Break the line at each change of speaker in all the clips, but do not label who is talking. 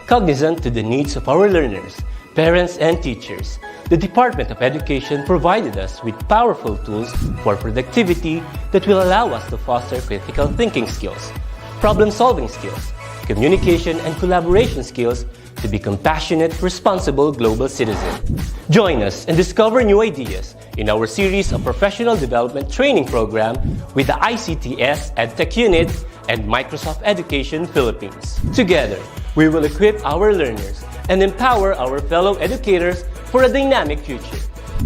Cognizant to the needs of our learners, parents, and teachers, the Department of Education provided us with powerful tools for productivity that will allow us to foster critical thinking skills, problem-solving skills, communication and collaboration skills to be compassionate, responsible global citizens. Join us and discover new ideas in our series of professional development training program with the ICTS Edtech Unit and Microsoft Education Philippines. Together, we will equip our learners and empower our fellow educators for a dynamic future.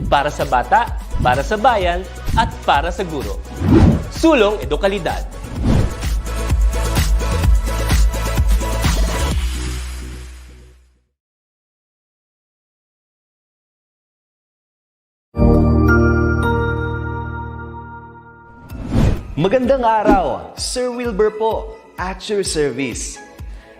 Para sa bata, para sa bayan, at para sa guro. Sulong Edukalidad.
Magandang araw, Sir Wilbur po, at your service.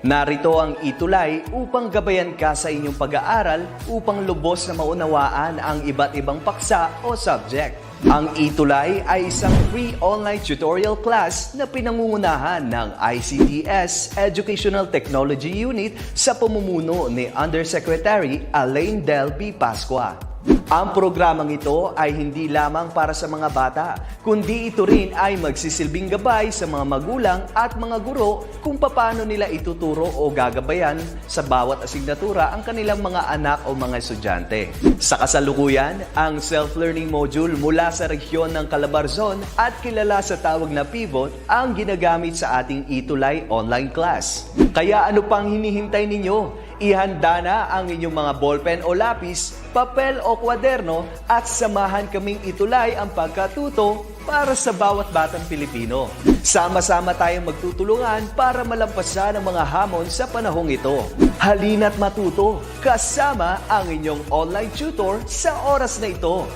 Narito ang ETUlay upang gabayan ka sa inyong pag-aaral upang lubos na maunawaan ang iba't ibang paksa o subject. Ang ETUlay ay isang free online tutorial class na pinangungunahan ng ICTS Educational Technology Unit sa pamumuno ni Undersecretary Elaine Del B. Pascua. Ang programang ito ay hindi lamang para sa mga bata, kundi ito rin ay magsisilbing gabay sa mga magulang at mga guro kung paano nila ituturo o gagabayan sa bawat asignatura ang kanilang mga anak o mga estudyante. Sa kasalukuyan, ang self-learning module mula sa rehiyon ng Calabarzon at kilala sa tawag na pivot ang ginagamit sa ating ETUlay online class. Kaya ano pang hinihintay ninyo? Ihanda na ang inyong mga ballpen o lapis, papel o kwaderno at samahan kaming itulay ang pagkatuto para sa bawat batang Pilipino. Sama-sama tayong magtutulungan para malampasan ang mga hamon sa panahong ito. Halina't matuto kasama ang inyong online tutor sa oras na ito.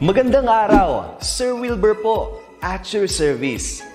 Magandang araw, Sir Wilbur po, at your service.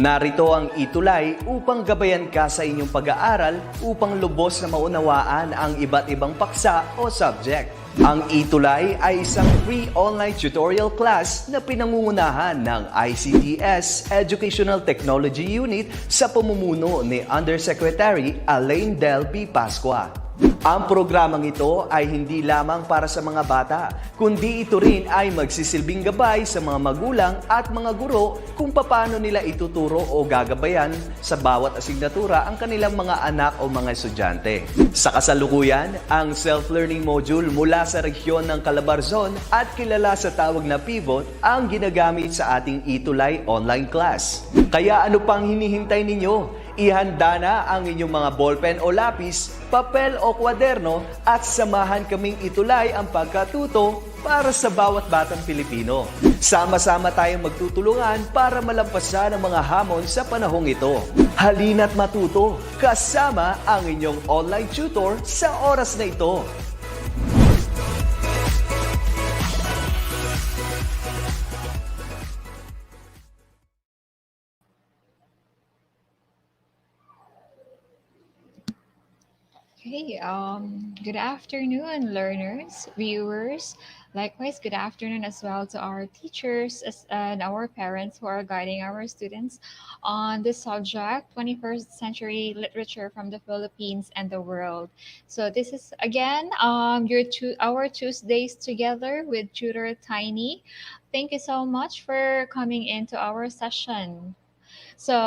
Narito ang ETUlay upang gabayan ka sa inyong pag-aaral upang lubos na maunawaan ang iba't ibang paksa o subject. Ang ETUlay ay isang free online tutorial class na pinangungunahan ng ICTS Educational Technology Unit sa pamumuno ni Undersecretary Elaine Del B. Pascua. Ang programang ito ay hindi lamang para sa mga bata, kundi ito rin ay magsisilbing gabay sa mga magulang at mga guro kung paano nila ituturo o gagabayan sa bawat asignatura ang kanilang mga anak o mga estudyante. Sa kasalukuyan, ang self-learning module mula sa rehiyon ng Calabarzon at kilala sa tawag na pivot ang ginagamit sa ating ETUlay online class. Kaya ano pang hinihintay ninyo? Ihanda na ang inyong mga ballpen o lapis, papel o kwaderno at samahan kaming itulay ang pagkatuto para sa bawat batang Pilipino. Sama-sama tayong magtutulungan para malampasan ang mga hamon sa panahong ito. Halina't matuto kasama ang inyong online tutor sa oras na ito.
Okay, good afternoon, learners, viewers. Likewise, good afternoon as well to our teachers and our parents who are guiding our students on this subject, 21st century literature from the Philippines and the world. So this is, again, our Tuesdays together with Tutor Tiny. Thank you so much for coming into our session. So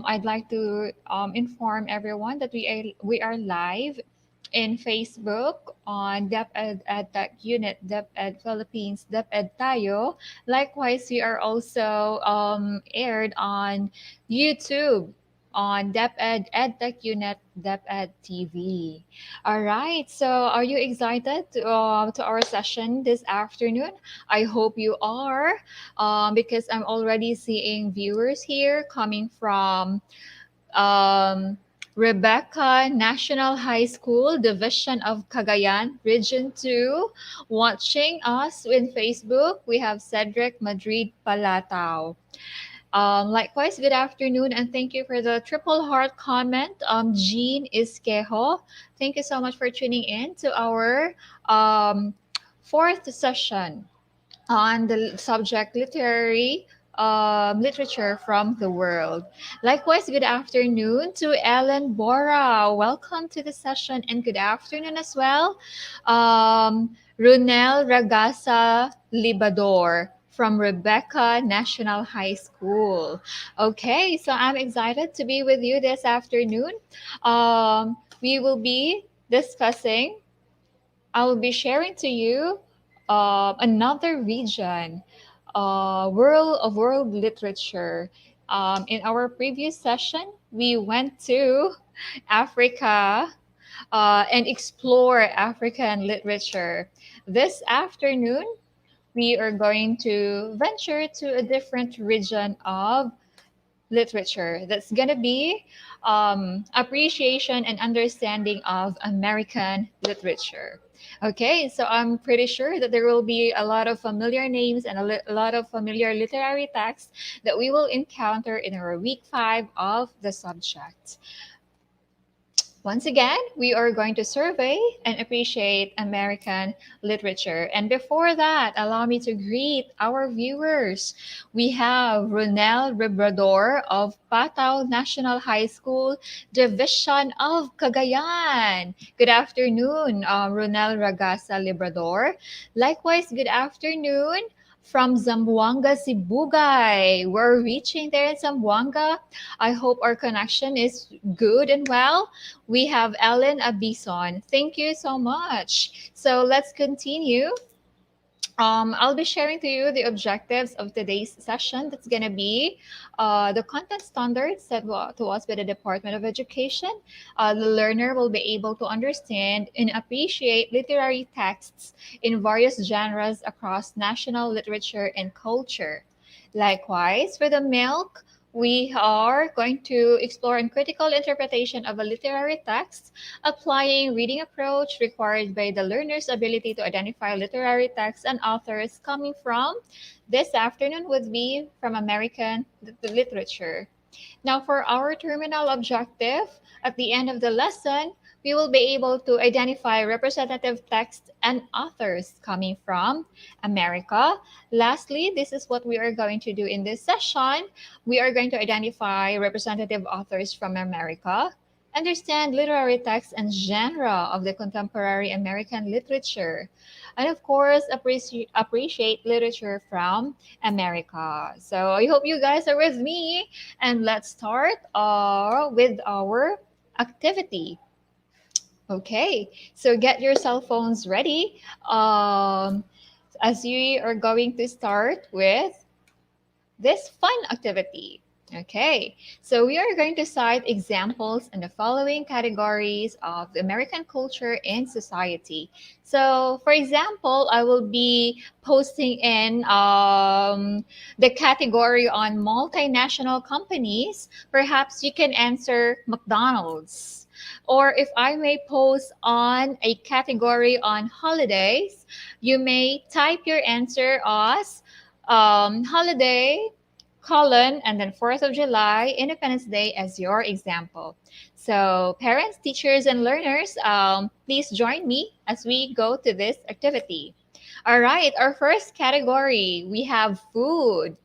I'd like to inform everyone that we are live in Facebook on DepEd Edtech Unit, DepEd Philippines, DepEd Tayo. Likewise, we are also aired on YouTube on DepEd Edtech Unit, DepEd TV. All right, so are you excited to our session this afternoon? I hope you are, because I'm already seeing viewers here coming from Rebecca National High School, Division of Cagayan, Region 2. Watching us in Facebook, we have Cedric Madrid Palatao. Likewise, good afternoon, and thank you for the triple heart comment. Jean Isquejo, thank you so much for tuning in to our um, fourth session on the subject literary literature from the world. Likewise, good afternoon to Ellen Bora. Welcome to the session, and good afternoon as well. Runel Ragasa Libador from Rebecca National High School. Okay, so I'm excited to be with you this afternoon. We will be discussing I will be sharing to you another region, world literature. In our previous session, we went to Africa and explore African literature. This afternoon, we are going to venture to a different region of literature. That's going to be appreciation and understanding of American literature. Okay, so I'm pretty sure that there will be a lot of familiar names and a lot of familiar literary texts that we will encounter in our week 5 of the subject. Once again, we are going to survey and appreciate American literature. And before that, allow me to greet our viewers. We have Ronel Ribrador of Patao National High School, Division of Cagayan. Good afternoon, Ronel Ragasa Librador. Likewise, good afternoon from Zamboanga, Sibugay. We're reaching there in Zamboanga. I hope our connection is good and well. We have Ellen Abison. Thank you so much. So let's continue. I'll be sharing to you the objectives of today's session. That's going to be the content standards set to us by the Department of Education. The learner will be able to understand and appreciate literary texts in various genres across national literature and culture. Likewise, for the milk, we are going to explore a critical interpretation of a literary text, applying reading approach required by the learner's ability to identify literary texts and authors coming from. This afternoon would be from American literature. Now, for our terminal objective, at the end of the lesson, we will be able to identify representative texts and authors coming from America. Lastly, this is what we are going to do in this session. We are going to identify representative authors from America, understand literary texts and genre of the contemporary American literature, and of course, appreciate literature from America. So I hope you guys are with me, and let's start with our activity. Okay, so get your cell phones ready as we are going to start with this fun activity. Okay, so we are going to cite examples in the following categories of the American culture and society. So, for example, I will be posting in the category on multinational companies. Perhaps you can answer McDonald's. Or if I may post on a category on holidays, you may type your answer as holiday colon and then 4th of July, Independence Day as your example. So parents, teachers, and learners, please join me as we go to this activity. All right, our first category, we have food.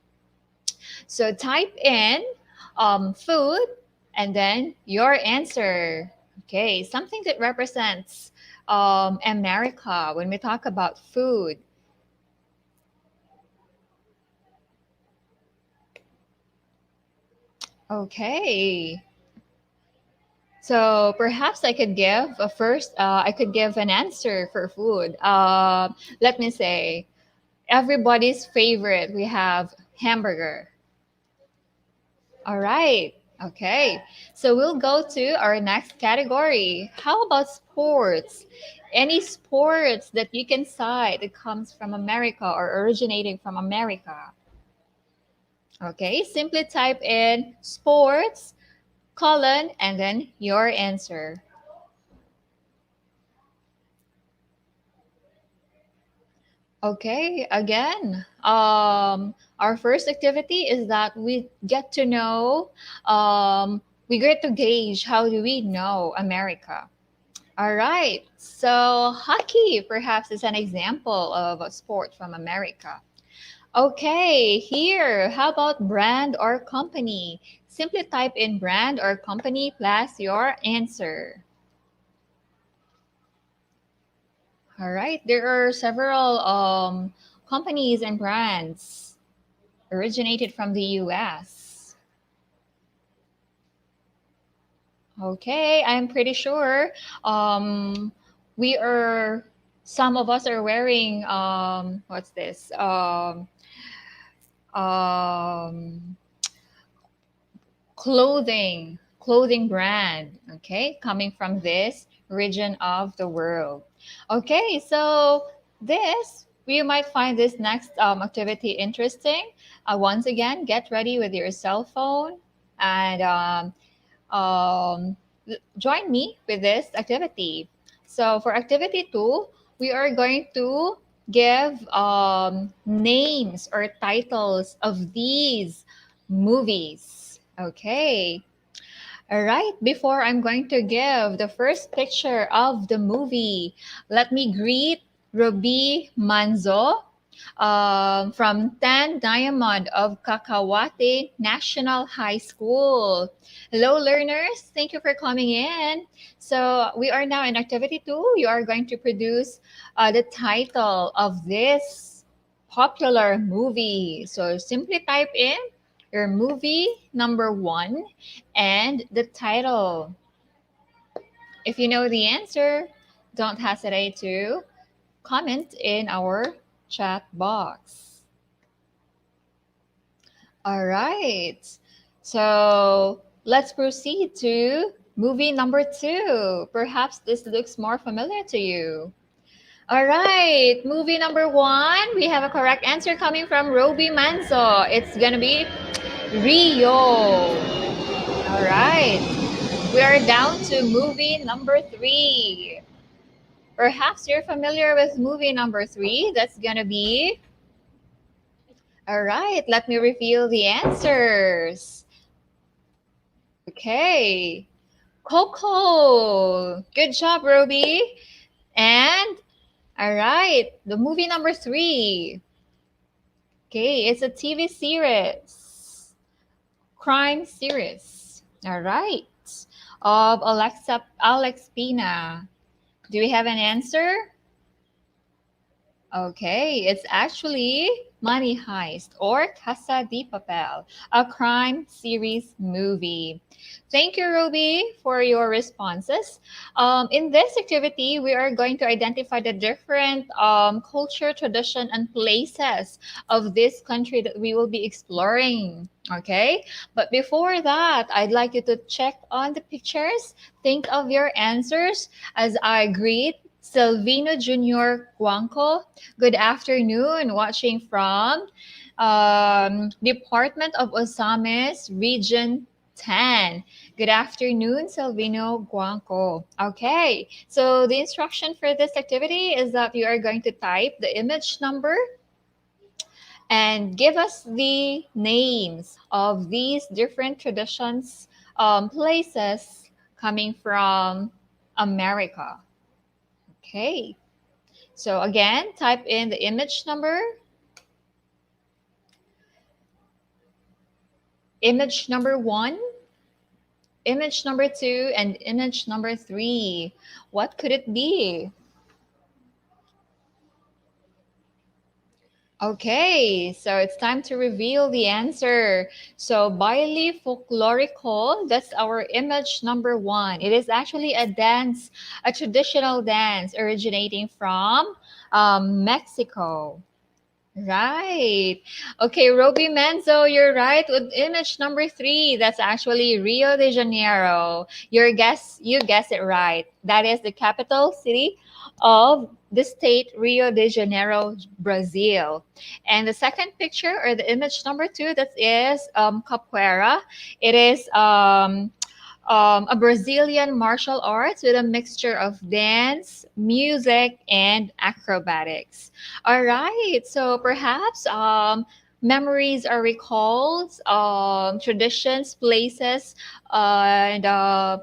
So type in food and then your answer. Okay, something that represents America when we talk about food. Okay. So perhaps I could give I could give an answer for food. Let me say, everybody's favorite, we have hamburger. All right. Okay. So we'll go to our next category. How about sports? Any sports that you can cite that comes from America or originating from America? Okay, simply type in sports colon, and then your answer. Okay, again, our first activity is that we get to know, we get to gauge how do we know America. All right, so hockey perhaps is an example of a sport from America. Okay, here, how about brand or company? Simply type in brand or company plus your answer. All right, there are several companies and brands originated from the US. Okay, I'm pretty sure we are, some of us are wearing, what's this? Um, clothing brand, okay, coming from this region of the world. Okay, so this, you might find this next activity interesting. Once again, get ready with your cell phone and um, join me with this activity. So for activity 2, we are going to give names or titles of these movies. Okay. All right. Before I'm going to give the first picture of the movie, let me greet Ruby Manzo from 10 Diamond of Kakawate National High School. Hello, learners. Thank you for coming in. So we are now in activity 2. You are going to produce the title of this popular movie. So simply type in your movie number 1 and the title. If you know the answer, don't hesitate to comment in our chat box. All right. So let's proceed to movie number 2. Perhaps this looks more familiar to you. All right. Movie number 1, we have a correct answer coming from Roby Manzo. It's going to be Rio. All right. We are down to movie number 3. Perhaps you're familiar with movie number 3. That's going to be. All right. Let me reveal the answers. Okay. Coco. Good job, Roby. And, all right. The movie number 3. Okay. It's a TV series. Crime series. All right. Of Alex Pina. Do we have an answer? Okay, it's actually Money Heist or Casa de Papel, a crime series movie. Thank you, Ruby, for your responses. In this activity, we are going to identify the different culture, tradition, and places of this country that we will be exploring. Okay, but before that, I'd like you to check on the pictures, think of your answers as I greet Silvino Jr. Guanco. Good afternoon, watching from Department of Osamis, Region 10. Good afternoon, Silvino Guanco. Okay, so the instruction for this activity is that you are going to type the image number and give us the names of these different traditions, places coming from America. Okay, so again, type in the image number, image number 1, image number 2, and image number 3. What could it be? Okay, so it's time to reveal the answer. So Baile Folklorico, that's our image number 1. It is actually a dance, a traditional dance originating from Mexico. Right. Okay, Roby Menzo, you're right with image number 3. That's actually Rio de Janeiro. You guess it right. That is the capital city of the state Rio de Janeiro, Brazil. And the second picture or the image number 2, that is Capoeira. It is a Brazilian martial arts with a mixture of dance, music, and acrobatics. All right, so perhaps memories are recalled, traditions, places, and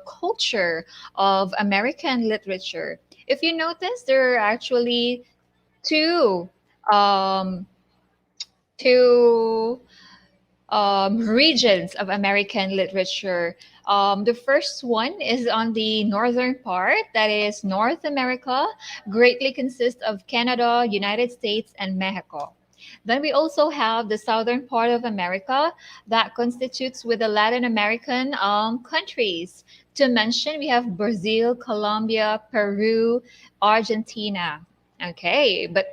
culture of American literature. If you notice, there are actually two um, two regions of American literature. The first one is on the northern part, that is North America, greatly consists of Canada, United States, and Mexico. Then we also have the southern part of America that constitutes with the Latin American countries. To mention, we have Brazil, Colombia, Peru, Argentina. Okay, but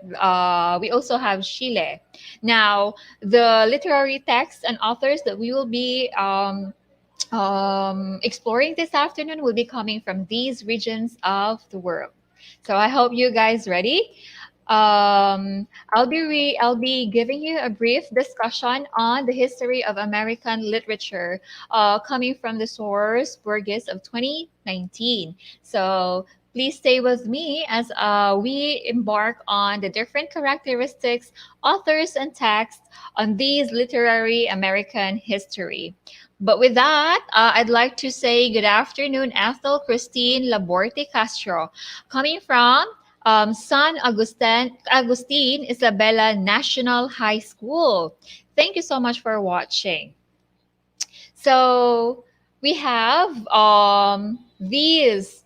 we also have Chile. Now, the literary texts and authors that we will be exploring this afternoon will be coming from these regions of the world. So I hope you guys ready. I'll be giving you a brief discussion on the history of American literature, coming from the source Burgess of 2019. So please stay with me as we embark on the different characteristics, authors, and texts on these literary American history. But with that, I'd like to say good afternoon, Ethel Christine Laborte Castro, coming from San Agustin Isabela National High School. Thank you so much for watching. So we have these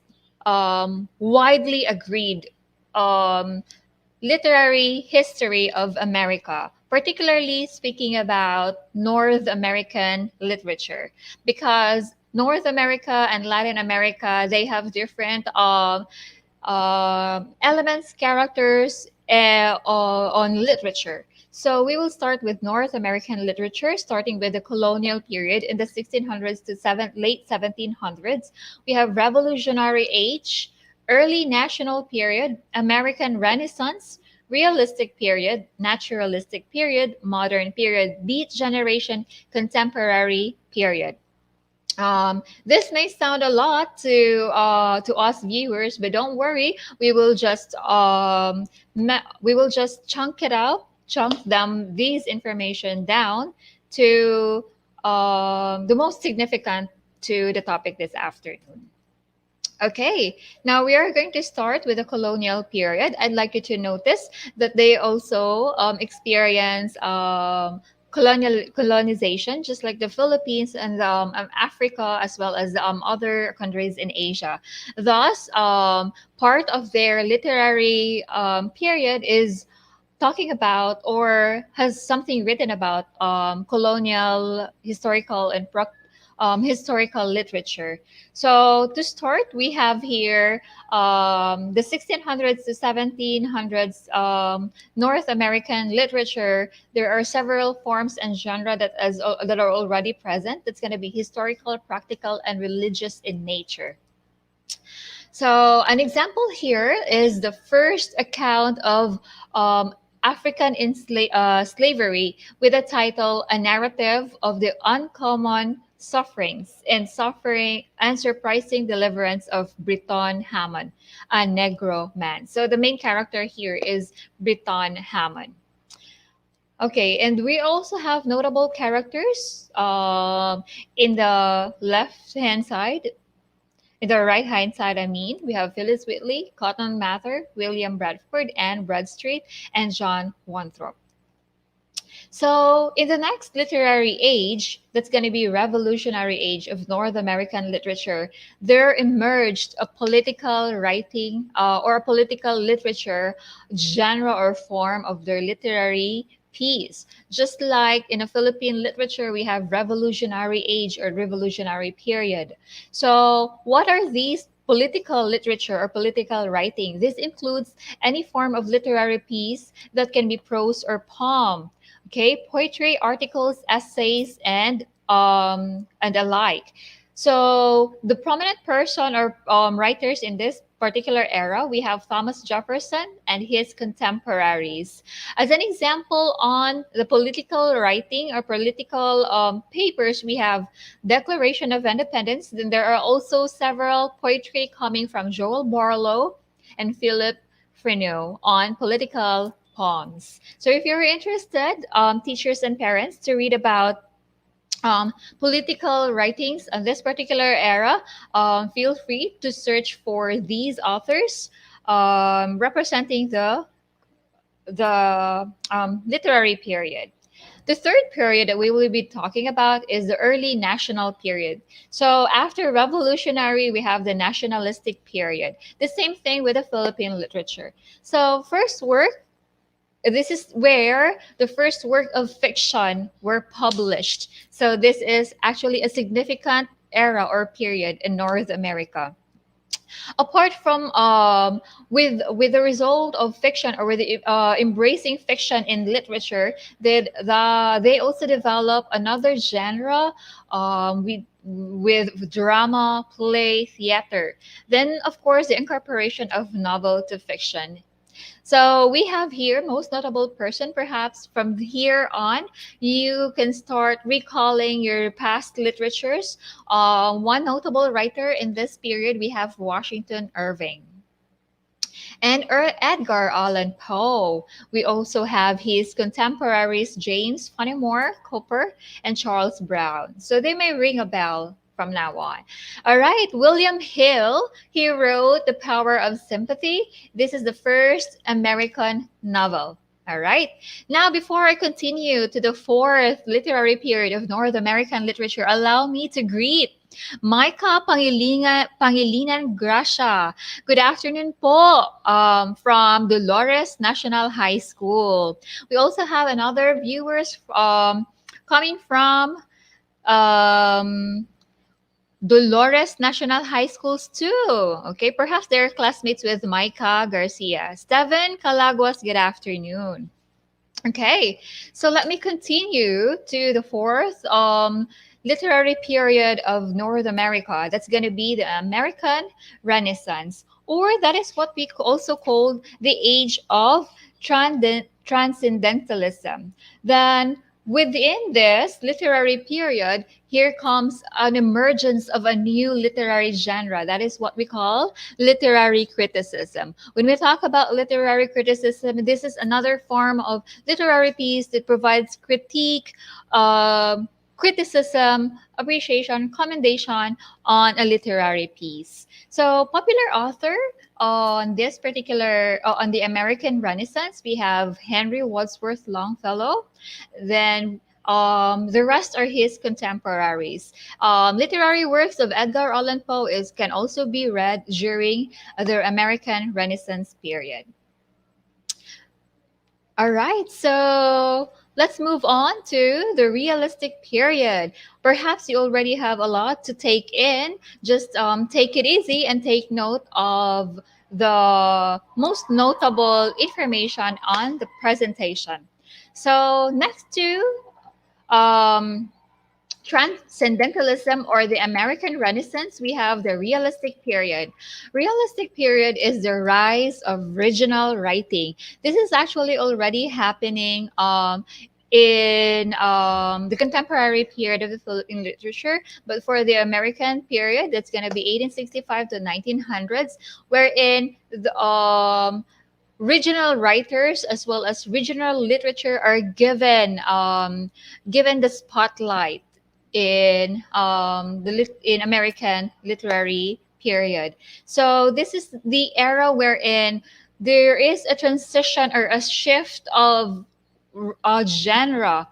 widely agreed um, literary history of America, particularly speaking about North American literature, because North America and Latin America, they have different elements, characters on literature. So we will start with North American literature, starting with the colonial period in the 1600s to late 1700s. We have Revolutionary Age, Early National Period, American Renaissance, Realistic Period, Naturalistic Period, Modern Period, Beat Generation, Contemporary Period. This may sound a lot to us viewers, but don't worry. We will just chunk them these information down to the most significant to the topic this afternoon. Okay, now we are going to start with the colonial period. I'd like you to notice that they also experience colonization, just like the Philippines and Africa, as well as other countries in Asia. Thus, part of their literary period is talking about or has something written about colonial historical and historical literature. So to start, we have here the 1600s to 1700s North American literature. There are several forms and genre that are already present. That's going to be historical, practical, and religious in nature. So, an example here is the first account of African slavery with the title A Narrative of the Uncommon Suffering and Surprising Deliverance of Briton Hammond, a Negro man. So, the main character here is Briton Hammond. Okay, and we also have notable characters in the left hand side. In the right hand side, we have Phyllis Whitley, Cotton Mather, William Bradford, Anne Bradstreet, and John Winthrop. So, in the next literary age, that's going to be revolutionary age of North American literature, there emerged a political writing or a political literature genre or form of their literary piece. Just like in a Philippine literature, we have revolutionary age or revolutionary period. So, what are these political literature or political writing? This includes any form of literary piece that can be prose or poem, okay, poetry, articles, essays, and alike. So the prominent person or writers in this particular era, we have Thomas Jefferson and his contemporaries. As an example on the political writing or political papers, we have Declaration of Independence. Then there are also several poetry coming from Joel Barlow and Philip Freneau on political poems. So if you're interested, teachers and parents, to read about political writings of this particular era, feel free to search for these authors representing the literary period. The third period that we will be talking about is the early national period. So after revolutionary, we have the nationalistic period. The same thing with the Philippine literature. So first work, this is where the first work of fiction were published. So this is actually a significant era or period in North America. Apart from with the result of fiction or with the, embracing fiction in literature, they also develop another genre with drama, play, theater. Then of course the incorporation of novel to fiction. So we have here most notable person. Perhaps from here on, you can start recalling your past literatures. One notable writer in this period, we have Washington Irving and Edgar Allan Poe. We also have his contemporaries James Fenimore Cooper and Charles Brown. So they may ring a bell from now on. All right, William Hill, he wrote The Power of Sympathy. This is the first American novel. All right. Now, before I continue to the fourth literary period of North American literature, allow me to greet Micah Pangilinan Gracia. Good afternoon po from Dolores National High School. We also have another viewers coming from um, Dolores National High Schools too. Okay, perhaps they're classmates with Micah Garcia. Steven Calaguas, good afternoon. Okay, so let me continue to the fourth literary period of North America. That's going to be the American Renaissance, or that is what we also call the age of transcendentalism. Then within this literary period, here comes an emergence of a new literary genre. That is what we call literary criticism. When we talk about literary criticism, this is another form of literary piece that provides critique, criticism, appreciation, commendation on a literary piece. So, popular author on this particular, on the American Renaissance, we have Henry Wadsworth Longfellow. Then the rest are his contemporaries. Literary works of Edgar Allan Poe can also be read during the American Renaissance period. All right, so let's move on to the realistic period. Perhaps you already have a lot to take in. Just take it easy and take note of the most notable information on the presentation. So next to um, transcendentalism or the American Renaissance, we have the realistic period. Realistic period is the rise of regional writing. This is actually already happening in the contemporary period of the Philippine literature, but for the American period, that's going to be 1865 to 1900s, wherein the regional writers as well as regional literature are given the spotlight in American literary period. So this is the era wherein there is a transition or a shift of a genre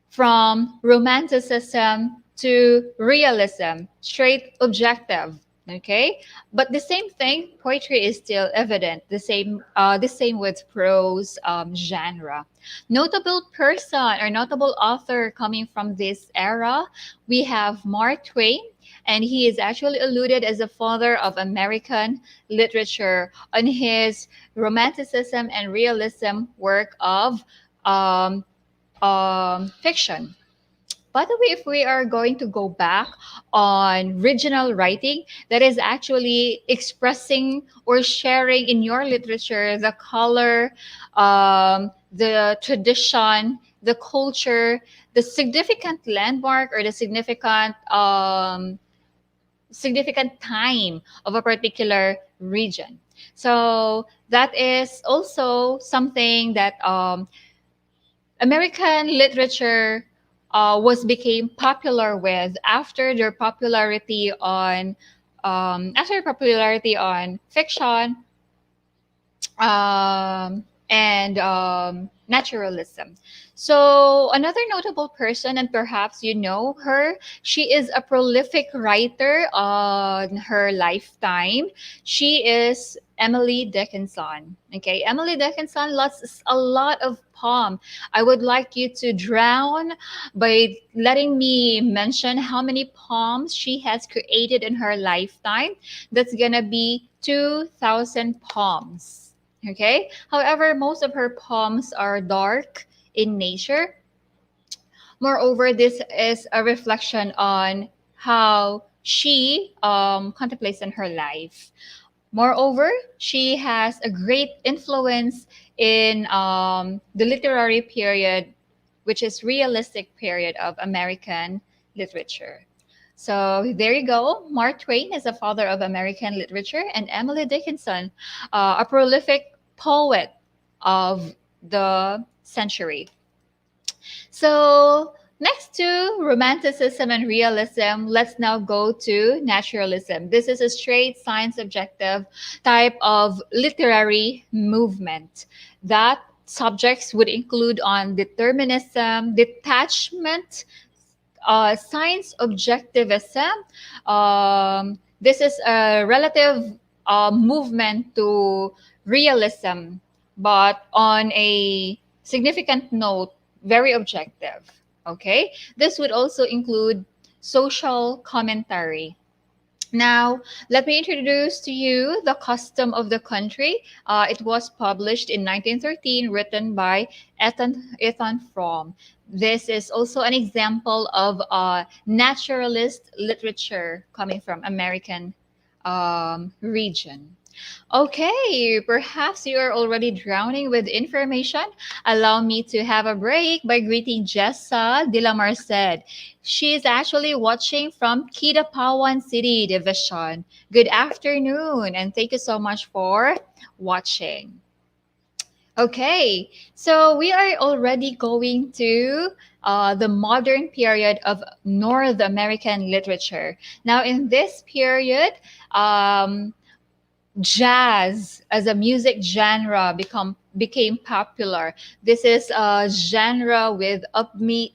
from romanticism to realism, straight objective. Okay, but the same thing, poetry is still evident. The same with prose genre. Notable person or notable author coming from this era, we have Mark Twain, and he is actually alluded as the father of American literature on his romanticism and realism work of um, fiction. By the way, if we are going to go back on regional writing, that is actually expressing or sharing in your literature the color, the tradition, the culture, the significant landmark, or the significant time of a particular region. So that is also something that American literature was became popular with after popularity on fiction, and naturalism. So, another notable person, and perhaps you know her, she is a prolific writer on her lifetime. She is Emily Dickinson. Okay, Emily Dickinson lots a lot of poem. I would like you to drown by letting me mention how many poems she has created in her lifetime. That's gonna be 2,000 poems. Okay. However, most of her poems are dark in nature. Moreover, this is a reflection on how she contemplates in her life. Moreover, she has a great influence in the literary period, which is realistic period of American literature. So there you go. Mark Twain is the father of American literature, and Emily Dickinson, a prolific poet of the century. So, next to romanticism and realism, let's now go to naturalism. This is a straight science objective type of literary movement that subjects would include on determinism, detachment, science objectivism. This is a relative movement to realism, but on a significant note, very objective. Okay, this would also include social commentary. Now, let me introduce to you The Custom of the Country. It was published in 1913, written by Ethan Frome. This is also an example of naturalist literature coming from American region. Okay, perhaps you are already drowning with information. Allow me to have a break by greeting Jessa de la Merced. She is actually watching from Kidapawan City Division. Good afternoon, and thank you so much for watching. Okay, so we are already going to the modern period of North American literature. Now, in this period, jazz as a music genre became popular. This is a genre with upbeat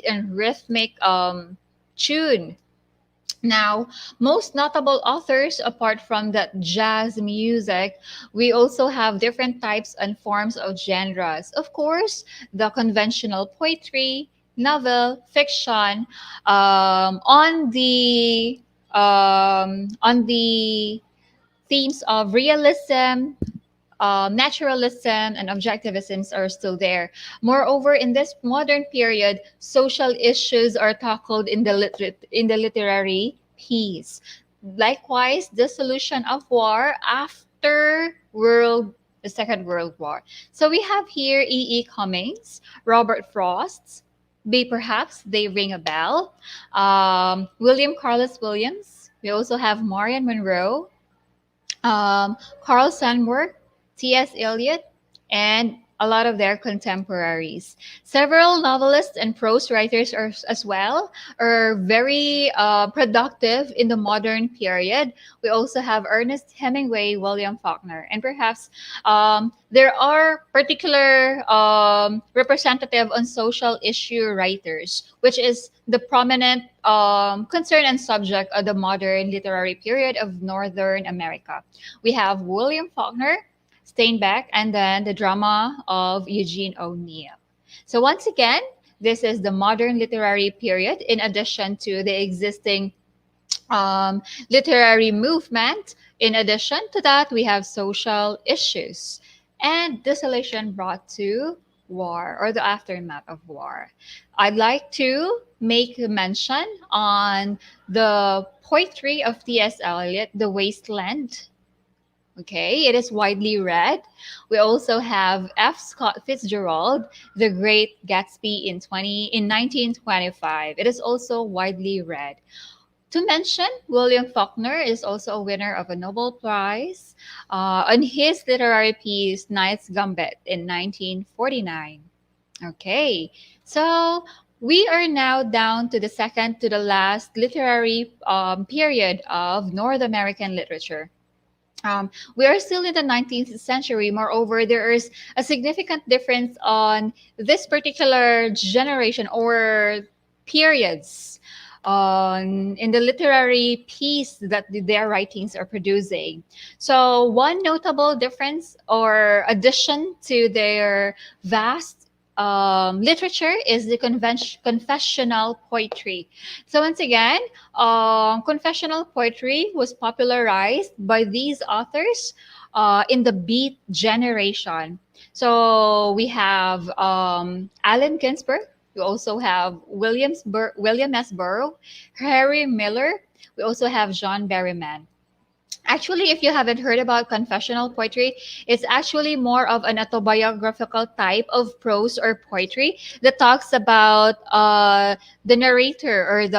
and rhythmic tune. Now, most notable authors, apart from that jazz music, we also have different types and forms of genres. Of course, the conventional poetry, novel, fiction, on the themes of realism, naturalism, and objectivisms are still there. Moreover, in this modern period, social issues are tackled in the literary piece. Likewise, the solution of war after the Second World War. So we have here E. Cummings, Robert Frost. Perhaps they ring a bell. William Carlos Williams. We also have Marion Monroe, Carl Sandburg, T.S. Eliot, and a lot of their contemporaries. Several novelists and prose writers as well are very productive in the modern period. We also have Ernest Hemingway, William Faulkner, and perhaps there are particular representative on social issue writers, which is the prominent concern and subject of the modern literary period of Northern America. We have William Faulkner, Steinbeck, and then the drama of Eugene O'Neill. So once again, this is the modern literary period in addition to the existing literary movement. In addition to that, we have social issues and desolation brought to war or the aftermath of war. I'd like to make a mention on the poetry of T.S. Eliot, The Wasteland. Okay, it is widely read. We also have F. Scott Fitzgerald, The Great Gatsby in 1925. It is also widely read. To mention, William Faulkner is also a winner of a Nobel Prize on his literary piece Knight's Gambit in 1949. Okay, so we are now down to the second to the last literary period of North American literature. We are still in the 19th century. Moreover, there is a significant difference on this particular generation or periods in the literary piece that their writings are producing. So, one notable difference or addition to their vast literature is the confessional poetry. So once again, confessional poetry was popularized by these authors in the Beat generation. So we have Allen Ginsberg. We also have William S. Burroughs, Harry Miller. We also have John Berryman. Actually, if you haven't heard about confessional poetry, it's actually more of an autobiographical type of prose or poetry that talks about the narrator or the